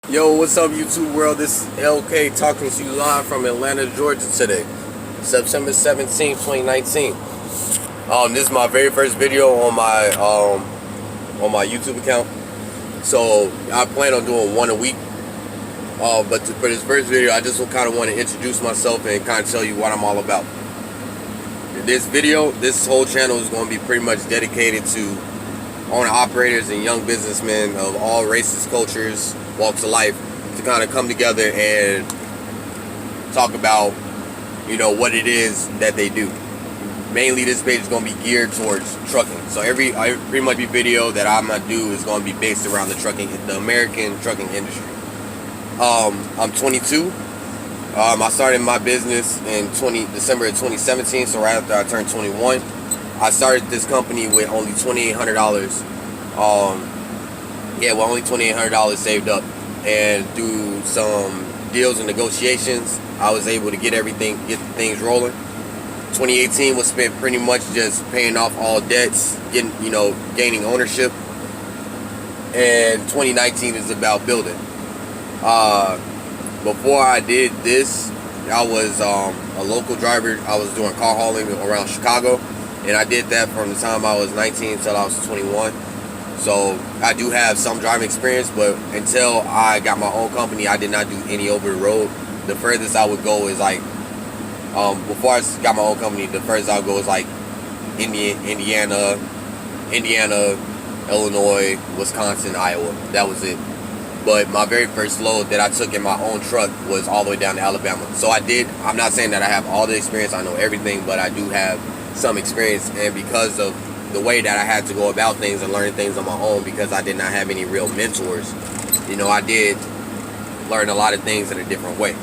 Yo, what's up, YouTube world? This is LK talking to you live from Atlanta, Georgia today, September 17th, 2019. This is my very first video on my YouTube account. So I plan on doing one a week. For this first video, I just kind of want to introduce myself and kind of tell you what I'm all about. This whole channel is going to be pretty much dedicated to owner-operators and young businessmen of all races, cultures, walks of life to kind of come together and talk about, what it is that they do. Mainly, this page is going to be geared towards trucking. So pretty much video that I'm gonna do is going to be based around the American trucking industry. I'm 22. I started my business in December of 2017. So right after I turned 21. I started this company with only $2,800. Only $2,800 saved up, and through some deals and negotiations, I was able to get things rolling. 2018 was spent pretty much just paying off all debts, gaining ownership, and 2019 is about building. Before I did this, I was a local driver. I was doing car hauling around Chicago. And I did that from the time I was 19 until I was 21. So I do have some driving experience, but until I got my own company, I did not do any over the road. The furthest I would go is before I got my own company, the furthest I would go is Indiana, Illinois, Wisconsin, Iowa. That was it. But my very first load that I took in my own truck was all the way down to Alabama. So I'm not saying that I have all the experience, I know everything, but I do have some experience. And because of the way that I had to go about things and learning things on my own, because I did not have any real mentors, I did learn a lot of things in a different way,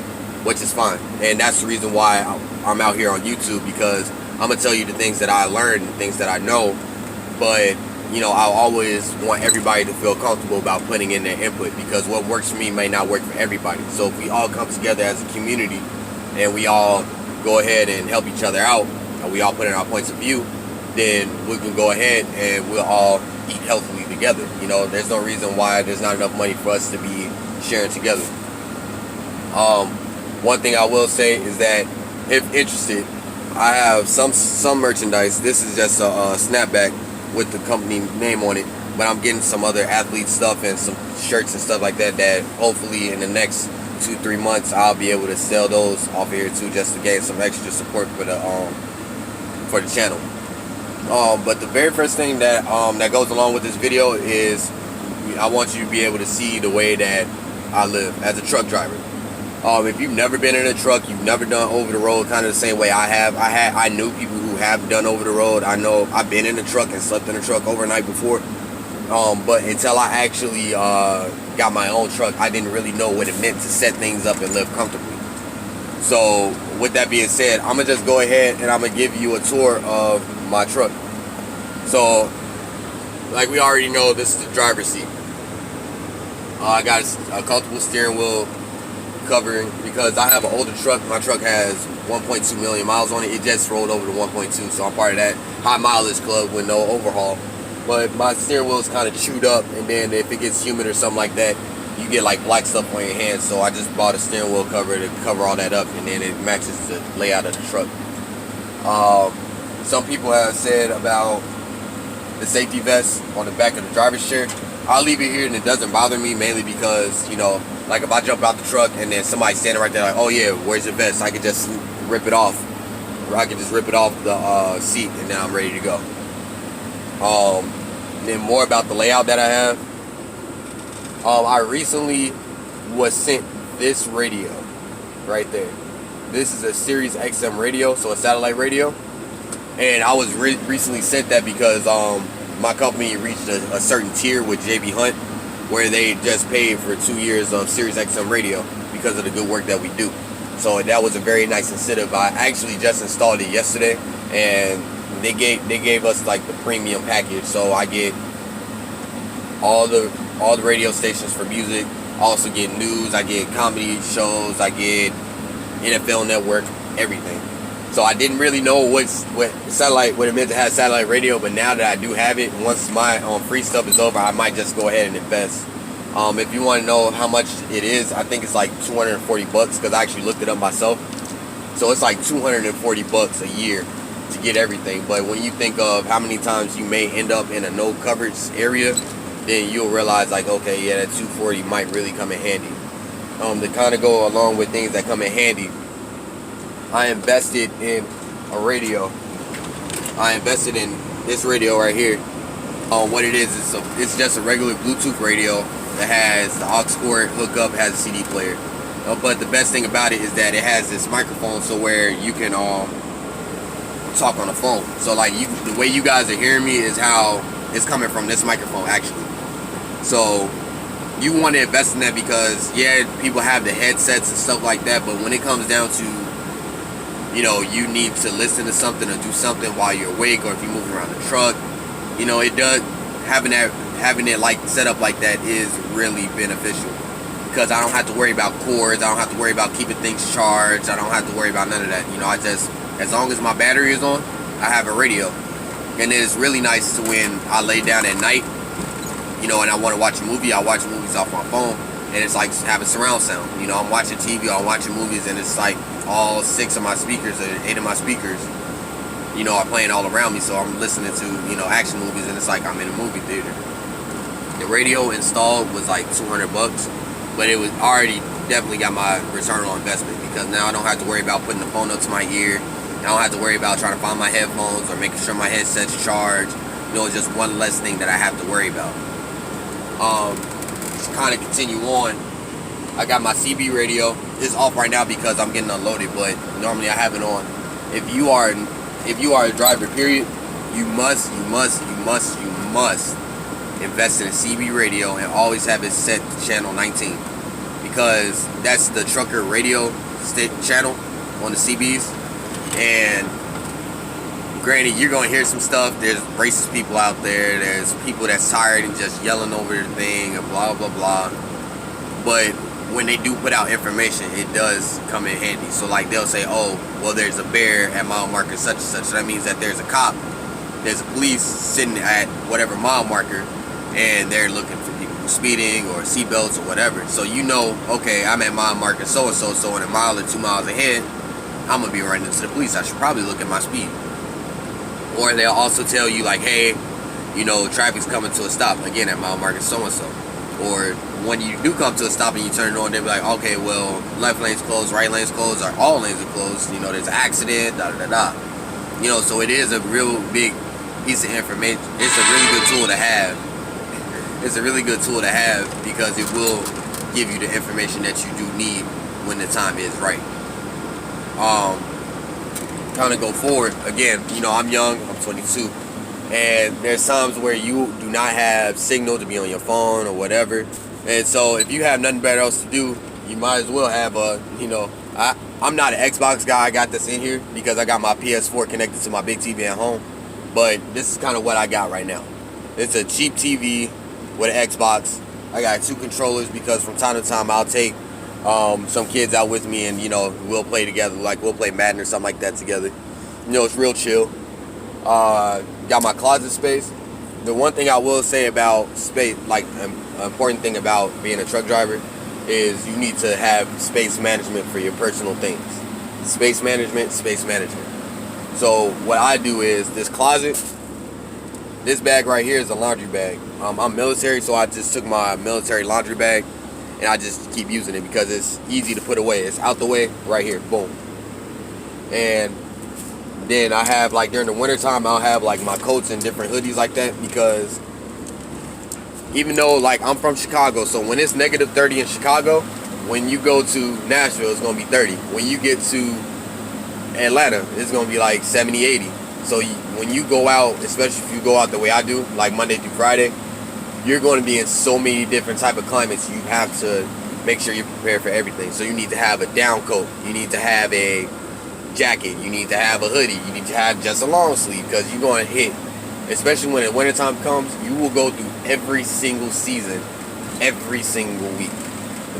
which is fine. And that's the reason why I'm out here on YouTube, because I'm gonna tell you the things that I learned and things that I know. But I always want everybody to feel comfortable about putting in their input, because what works for me may not work for everybody. So if we all come together as a community and we all go ahead and help each other out, and we all put in our points of view, then we can go ahead and we'll all eat healthily together. There's no reason why there's not enough money for us to be sharing together. One thing I will say is that if interested, I have some merchandise. This is just a snapback with the company name on it, but I'm getting some other athlete stuff and some shirts and stuff like that hopefully in the next 2-3 months I'll be able to sell those off here too, just to gain some extra support for the channel. But the very first thing that goes along with this video is I want you to be able to see the way that I live as a truck driver. If you've never been in a truck, you've never done over the road kind of the same way I have. I knew people who have done over the road. I know I've been in a truck and slept in a truck overnight before. But until I actually got my own truck, I didn't really know what it meant to set things up and live comfortably. So with that being said, I'm going to just go ahead and I'm going to give you a tour of my truck. So like we already know, this is the driver's seat. I got a comfortable steering wheel covering because I have an older truck. My truck has 1.2 million miles on it. It just rolled over to 1.2, so I'm part of that high mileage club with no overhaul. But my steering wheel is kind of chewed up, and then if it gets humid or something like that, you get like black stuff on your hands. So I just bought a steering wheel cover to cover all that up, and then it matches the layout of the truck. Some people have said about the safety vest on the back of the driver's chair. I'll leave it here and it doesn't bother me, mainly because, like if I jump out the truck and then somebody's standing right there like, oh yeah, where's your vest? I could just rip it off. Or I could just rip it off the seat and then I'm ready to go. Then more about the layout that I have. I recently was sent this radio right there. This is a Sirius XM radio, so a satellite radio. And I was recently sent that because my company reached a certain tier with JB Hunt, where they just paid for 2 years of Sirius XM radio because of the good work that we do. So that was a very nice incentive. I actually just installed it yesterday, and they gave us like the premium package. So I get all the radio stations for music. I also get news. I get comedy shows. I get NFL Network, everything. So I didn't really know what it meant to have satellite radio, but now that I do have it, once my free stuff is over, I might just go ahead and invest If you want to know how much it is, I think it's like $240 because I actually looked it up myself. So it's like $240 a year to get everything. But when you think of how many times you may end up in a no coverage area, then you'll realize like, okay, yeah, that 240 might really come in handy. To kind of go along with things that come in handy, I invested in a radio. I invested in this radio right here. What it is, it's just a regular Bluetooth radio that has the aux cord hookup, has a CD player. But the best thing about it is that it has this microphone, so where you can talk on the phone. So like the way you guys are hearing me is how it's coming from this microphone actually. So you want to invest in that because yeah, people have the headsets and stuff like that, but when it comes down to, you know, you need to listen to something or do something while you're awake, or if you're moving around the truck, you know, it does having it like set up like that is really beneficial because I don't have to worry about cords, I don't have to worry about keeping things charged, I don't have to worry about none of that. You know, I just, as long as my battery is on, I have a radio. And it's really nice to when I lay down at night, you know, and I want to watch a movie, I watch movies off my phone, and it's like having surround sound. You know, I'm watching TV, I'm watching movies, and it's like all 6 of my speakers, or 8 of my speakers, you know, are playing all around me, so I'm listening to, you know, action movies, and it's like I'm in a movie theater. The radio installed was like $200, but it was already definitely got my return on investment because now I don't have to worry about putting the phone up to my ear. I don't have to worry about trying to find my headphones or making sure my headset's charged. You know, it's just one less thing that I have to worry about. To kind of continue on, I got my CB radio. It's off right now because I'm getting unloaded, but normally I have it on. If you are a driver, period, you must invest in a CB radio and always have it set to channel 19 because that's the trucker radio channel on the CBs. And granted, you're gonna hear some stuff. There's racist people out there. There's people that's tired and just yelling over their thing and blah blah blah. But when they do put out information, it does come in handy. So like they'll say, oh, well, there's a bear at mile marker such and such. So that means that there's a cop, there's a police sitting at whatever mile marker, and they're looking for people speeding or seatbelts or whatever. So you know, okay, I'm at mile marker so and so, so in a mile or 2 miles ahead, I'm gonna be running into the police. I should probably look at my speed. Or they'll also tell you like, hey, you know, traffic's coming to a stop again at mile marker so and so. Or when you do come to a stop and you turn it on, they'll be like, okay, well, left lane's closed, right lane's closed, or all lanes are closed. You know, there's an accident, da da da da. You know, so it is a real big piece of information. It's a really good tool to have. It's a really good tool to have because it will give you the information that you do need when the time is right. Kind of go forward again. You know, I'm young. I'm 22. And there's times where you do not have signal to be on your phone or whatever. And so if you have nothing better else to do, you might as well have a, you know, I'm not an Xbox guy. I got this in here because I got my PS4 connected to my big TV at home. But this is kind of what I got right now. It's a cheap TV with an Xbox. I got 2 controllers because from time to time I'll take some kids out with me and, you know, we'll play together. Like we'll play Madden or something like that together. You know, it's real chill. Got my closet space. The one thing I will say about space, like an important thing about being a truck driver, is you need to have space management for your personal things. Space management. So what I do is this closet, this bag right here is a laundry bag. I'm military, so I just took my military laundry bag and I just keep using it because it's easy to put away. It's out the way right here, boom. And then I have, like, during the wintertime, I'll have, like, my coats and different hoodies like that because even though, like, I'm from Chicago, so when it's negative 30 in Chicago, when you go to Nashville, it's going to be 30. When you get to Atlanta, it's going to be, like, 70, 80. So when you go out, especially if you go out the way I do, like Monday through Friday, you're going to be in so many different type of climates. You have to make sure you're prepared for everything. So you need to have a down coat. You need to have a jacket. You need to have a hoodie. You need to have just a long sleeve because you're going to hit, especially when the wintertime comes, you will go through every single season, every single week.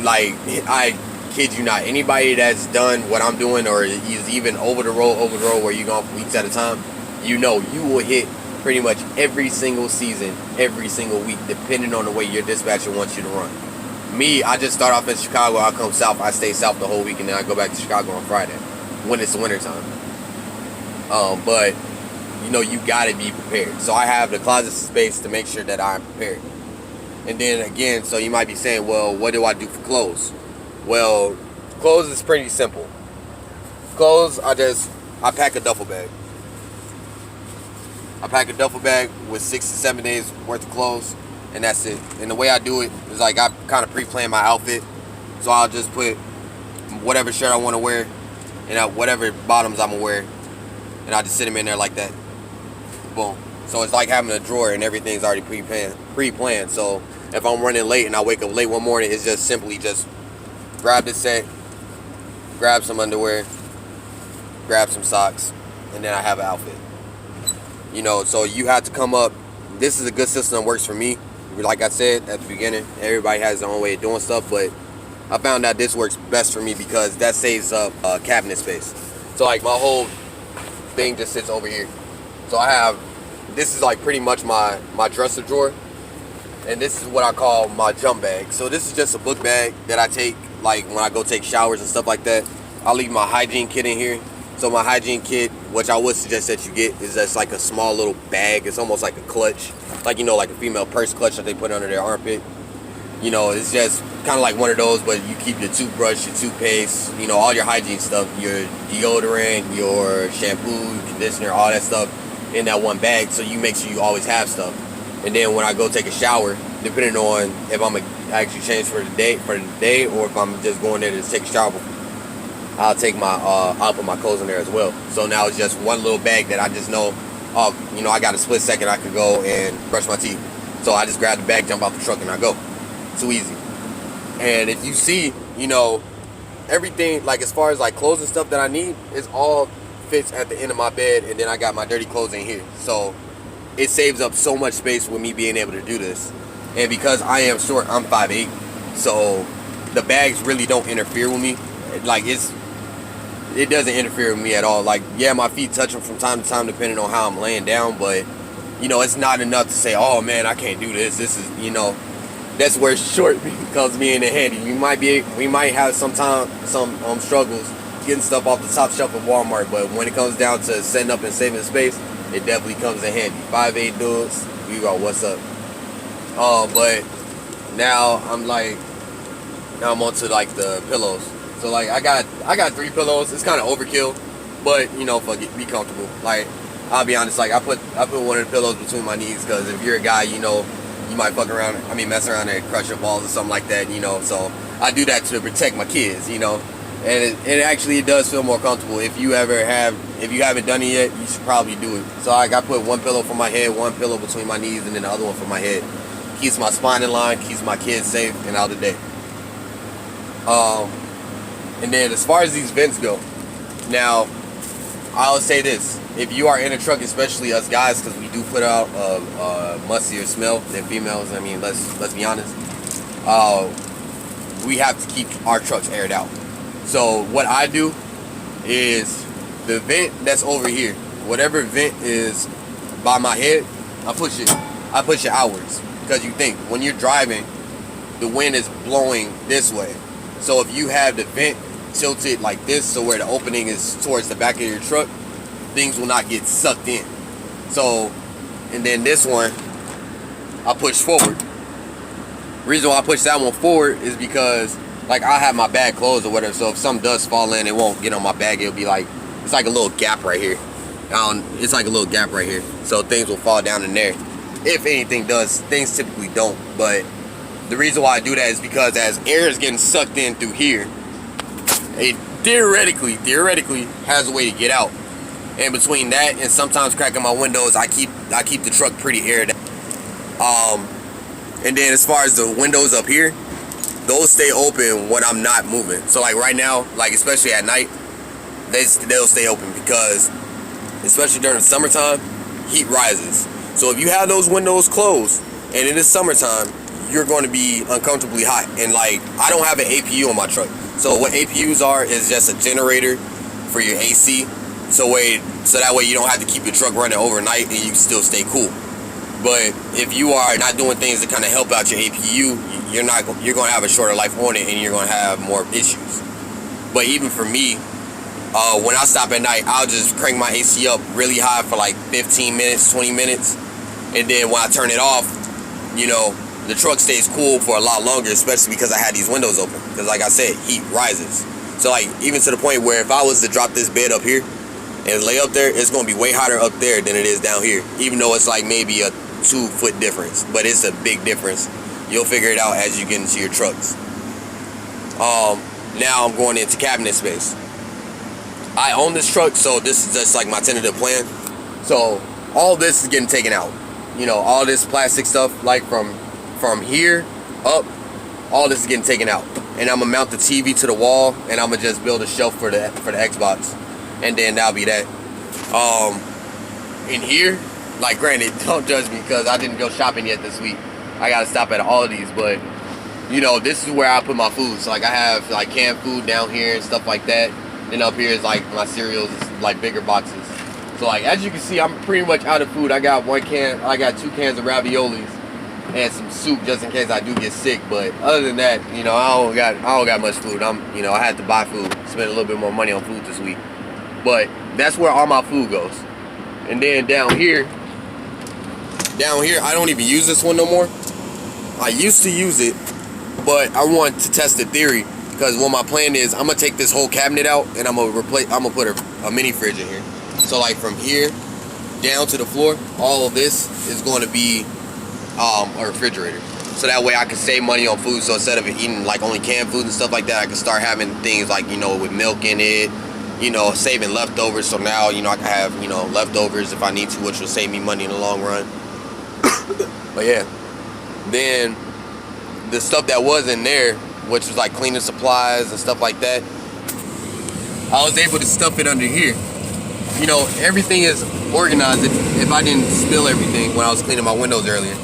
Like, I kid you not, anybody that's done what I'm doing or is even over the road where you're going for weeks at a time, you know you will hit pretty much every single season, every single week, depending on the way your dispatcher wants you to run. Me, I just start off in Chicago, I come south, I stay south the whole week, and then I go back to Chicago on Friday when it's wintertime. But you gotta be prepared. So I have the closet space to make sure that I'm prepared. And then again, so you might be saying, well, what do I do for clothes? Well, clothes is pretty simple. Clothes, I pack a duffel bag. I pack a duffel bag with 6 to 7 days worth of clothes, and that's it. And the way I do it is like I kind of pre-plan my outfit. So I'll just put whatever shirt I want to wear and whatever bottoms I'm going to wear, and I just sit them in there like that. Boom. So it's like having a drawer and everything's already pre-planned. So if I'm running late and I wake up late one morning, it's just simply just grab this set, grab some underwear, grab some socks, and then I have an outfit. So you have to come up. This is a good system that works for me. Like I said at the beginning, everybody has their own way of doing stuff, but I found out this works best for me because that saves up cabinet space. So like my whole thing just sits over here. So this is like pretty much my dresser drawer, and this is what I call my jump bag. So this is just a book bag that I take like when I go take showers and stuff like that. I'll leave my hygiene kit in here. So my hygiene kit, which I would suggest that you get, is just like a small little bag. It's almost like a clutch, like like a female purse clutch that they put under their armpit. It's just kind of like one of those, but you keep your toothbrush, your toothpaste, all your hygiene stuff, your deodorant, your shampoo, conditioner, all that stuff in that one bag. So you make sure you always have stuff. And then when I go take a shower, depending on if I'm actually change for the day or if I'm just going there to take a shower, I'll put my clothes in there as well. So now it's just one little bag that I just know, I got a split second I could go and brush my teeth. So I just grab the bag, jump out the truck, and I go. Too easy. And if you see, everything, like as far as like clothes and stuff that I need, it's all fits at the end of my bed, and then I got my dirty clothes in here. So it saves up so much space with me being able to do this. And because I am short, I'm 5'8", so the bags really don't interfere with me. Like it doesn't interfere with me at all. Like, yeah, my feet touch them from time to time depending on how I'm laying down, but it's not enough to say, oh man, I can't do this. This is, that's where short comes me in the handy. We might have some struggles getting stuff off the top shelf of Walmart, but when it comes down to setting up and saving space, it definitely comes in handy. 5'8" dudes, we go, what's up? But now I'm onto like the pillows. So like I got 3 pillows. It's kind of overkill, but fuck it, be comfortable. Like I'll be honest, like I put one of the pillows between my knees because if you're a guy, you might mess around and crush your balls or something like that, So I do that to protect my kids, and it does feel more comfortable. If you haven't done it yet, you should probably do it. So I put one pillow for my head, one pillow between my knees, and then the other one for my head. Keeps my spine in line, keeps my kids safe and out of the day. And then as far as these vents go, now I'll say this: if you are in a truck, especially us guys, because we do put out a mustier smell than females. I mean, let's be honest. We have to keep our trucks aired out. So what I do is the vent that's over here, whatever vent is by my head, I push it outwards because you think when you're driving, the wind is blowing this way. So if you have the vent tilted like this, so where the opening is towards the back of your truck, things will not get sucked in. So, and then this one, I push forward. Reason why I push that one forward is because, like, I have my bag closed or whatever, so if something does fall in, it won't get on my bag. It'll be like, it's like a little gap right here. It's like a little gap right here. So things will fall down in there. If anything does, things typically don't. But the reason why I do that is because as air is getting sucked in through here, it theoretically has a way to get out. And between that and sometimes cracking my windows, I keep the truck pretty aired out. And then as far as the windows up here, those stay open when I'm not moving. So like right now, like especially at night, they'll stay open because especially during the summertime, heat rises. So if you have those windows closed and it is summertime, you're going to be uncomfortably hot. And like, I don't have an APU on my truck. So what APUs are is just a generator for your AC. So where So that way you don't have to keep your truck running overnight and you can still stay cool. But if you are not doing things to kind of help out your APU, you're going to have a shorter life on it and you're going to have more issues. But even for me, when I stop at night, I'll just crank my AC up really high for like 15 minutes, 20 minutes. And then when I turn it off, you know, the truck stays cool for a lot longer, especially because I had these windows open. Because like I said, heat rises. So like even to the point where if I was to drop this bed up here and lay up there, it's going to be way hotter up there than it is down here. Even though it's like maybe a 2-foot difference. But it's a big difference. You'll figure it out as you get into your trucks. Now I'm going into cabinet space. I own this truck, so this is just like my tentative plan. So all this is getting taken out. You know, all this plastic stuff, like from here up, all this is getting taken out. And I'm gonna mount the TV to the wall, and I'm gonna just build a shelf for the Xbox, and then that'll be that. In here, like granted, don't judge me because I didn't go shopping yet this week. I gotta stop at all of these, but you know, this is where I put my food. So like I have like canned food down here and stuff like that. Then up here is like my cereals, like bigger boxes. So like as you can see, I'm pretty much out of food. I got 2 cans of raviolis and some soup just in case I do get sick. But other than that, you know, I don't got much food. I had to buy food, spend a little bit more money on food this week. But that's where all my food goes. And then down here, I don't even use this one no more. I used to use it, but I want to test the theory. Because what my plan is, I'm gonna take this whole cabinet out and I'm gonna put a mini fridge in here. So like from here down to the floor, all of this is going to be a refrigerator. So that way I can save money on food. So instead of eating like only canned food and stuff like that, I can start having things like, you know, with milk in it, you know, saving leftovers. So now, you know, I can have, you know, leftovers if I need to, which will save me money in the long run. But yeah, then the stuff that was in there, which was like cleaning supplies and stuff like that, I was able to stuff it under here. You know, everything is organized if I didn't spill everything when I was cleaning my windows earlier.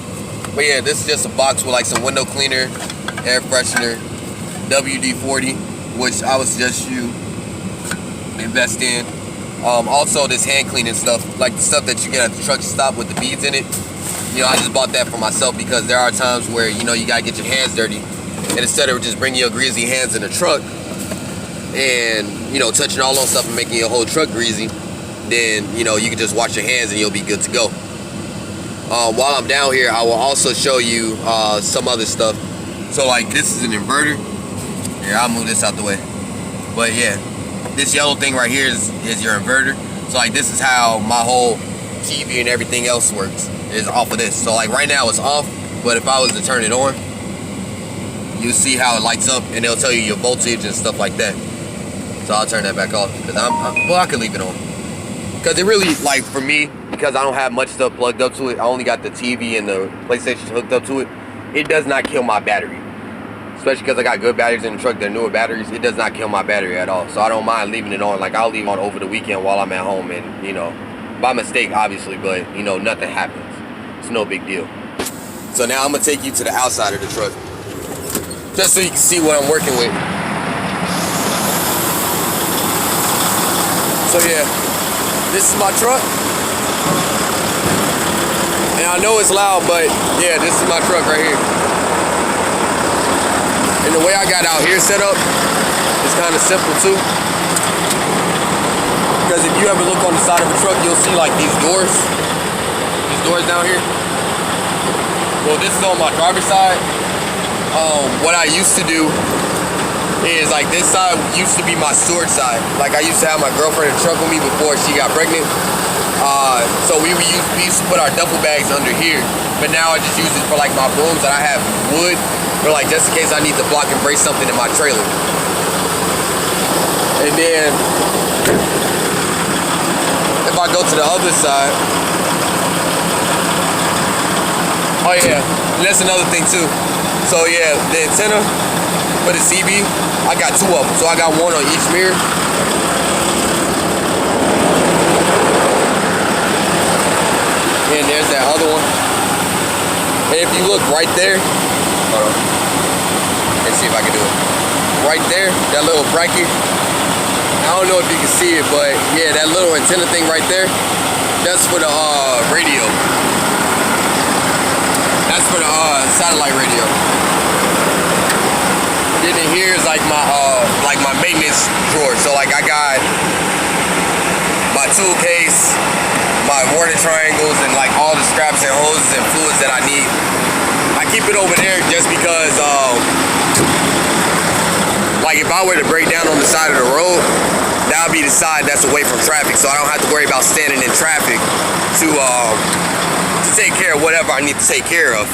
But yeah, this is just a box with like some window cleaner, air freshener, WD-40, which I would suggest you invest in. Also this hand cleaning stuff, like the stuff that you get at the truck stop with the beads in it. You know, I just bought that for myself because there are times where, you know, you gotta get your hands dirty. And instead of just bringing your greasy hands in the truck and, you know, touching all on stuff and making your whole truck greasy, then, you know, you can just wash your hands and you'll be good to go. While I'm down here, I will also show you some other stuff. So, like, this is an inverter. Here, I'll move this out the way. But, yeah, this yellow thing right here is your inverter. So, like, this is how my whole TV and everything else works, is off of this. So, like, right now it's off, but if I was to turn it on, you see how it lights up and it'll tell you your voltage and stuff like that. So I'll turn that back off because I could leave it on. Because it really, like for me, because I don't have much stuff plugged up to it, I only got the TV and the PlayStation hooked up to it, it does not kill my battery. Especially because I got good batteries in the truck, they're newer batteries, it does not kill my battery at all. So I don't mind leaving it on. Like I'll leave it on over the weekend while I'm at home and, you know, by mistake obviously, but you know, nothing happens. It's no big deal. So now I'm going to take you to the outside of the truck, just so you can see what I'm working with. So yeah, this is my truck. And I know it's loud, but yeah, this is my truck right here. And the way I got out here set up is kind of simple too. Because if you ever look on the side of a truck, you'll see like these doors. These doors down here. Well, this is on my driver's side. What I used to do is like this side used to be my storage side. Like I used to have my girlfriend in the truck with me before she got pregnant. So we used to put our duffel bags under here. But now I just use it for like my brooms that I have wood, or like just in case I need to block and brace something in my trailer. And then if I go to the other side, oh yeah, that's another thing too. So yeah, the antenna for the CB, I got 2 of them. So I got one on each mirror. And there's that other one. And if you look right there, hold on. Let's see if I can do it. Right there, that little bracket, I don't know if you can see it, but yeah, that little antenna thing right there, that's for the radio. That's for the satellite radio. Then in here is like my maintenance drawer. So like I got my tool case, my Warner triangles, and like all the scraps and hoses and fluids that I need. I keep it over there just because like if I were to break down on the side of the road, that would be the side that's away from traffic, so I don't have to worry about standing in traffic to take care of whatever I need to take care of.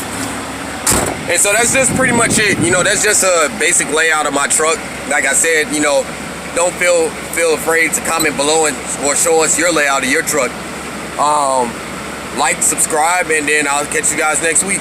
And so that's just pretty much it. You know, that's just a basic layout of my truck. Like I said, you know, don't feel afraid to comment below or show us your layout of your truck. Like, subscribe, and then I'll catch you guys next week.